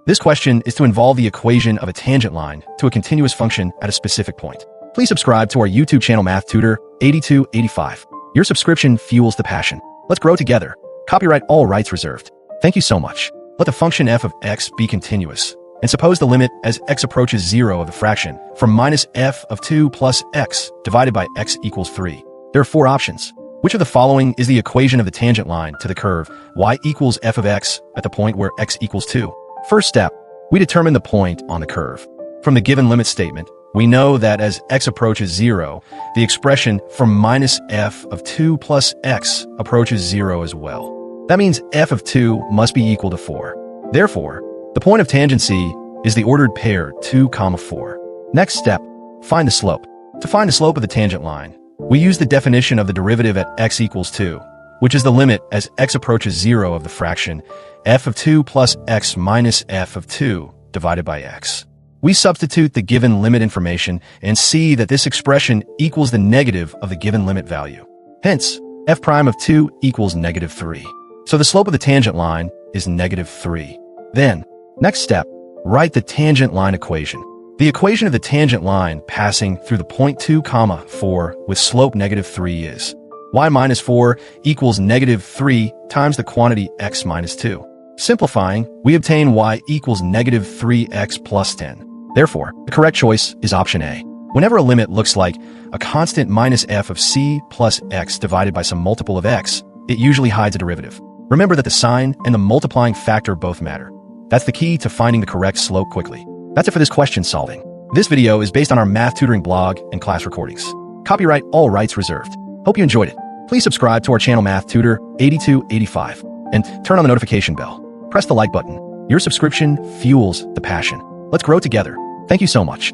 This question is to involve the equation of a tangent line to a continuous function at a specific point. Please subscribe to our YouTube channel Math Tutor 8285. Your subscription fuels the passion. Let's grow together. Copyright all rights reserved. Thank you so much. Let the function f of x be continuous, and suppose the limit as x approaches 0 of the fraction from minus f of 2 plus x divided by x equals 3. There are four options. Which of the following is the equation of the tangent line to the curve y equals f of x at the point where x equals 2? First step, we determine the point on the curve. From the given limit statement, we know that as x approaches 0, the expression from minus f of 2 plus x approaches 0 as well. That means f of 2 must be equal to 4. Therefore, the point of tangency is the ordered pair 2, 4. Next step, find the slope. To find the slope of the tangent line, we use the definition of the derivative at x equals 2, which is the limit as x approaches 0 of the fraction f of 2 plus x minus f of 2 divided by x. We substitute the given limit information and see that this expression equals the negative of the given limit value. Hence, f prime of 2 equals negative 3. So the slope of the tangent line is negative 3. Then, next step, write the tangent line equation. The equation of the tangent line passing through the point 2, 4 with slope negative 3 is y minus 4 equals negative 3 times the quantity x minus 2. Simplifying, we obtain y equals negative 3x plus 10. Therefore, the correct choice is option A. Whenever a limit looks like a constant minus f of c plus x divided by some multiple of x, it usually hides a derivative. Remember that the sign and the multiplying factor both matter. That's the key to finding the correct slope quickly. That's it for this question solving. This video is based on our math tutoring blog and class recordings. Copyright all rights reserved. Hope you enjoyed it. Please subscribe to our channel Math Tutor 8285 and turn on the notification bell. Press the like button. Your subscription fuels the passion. Let's grow together. Thank you so much.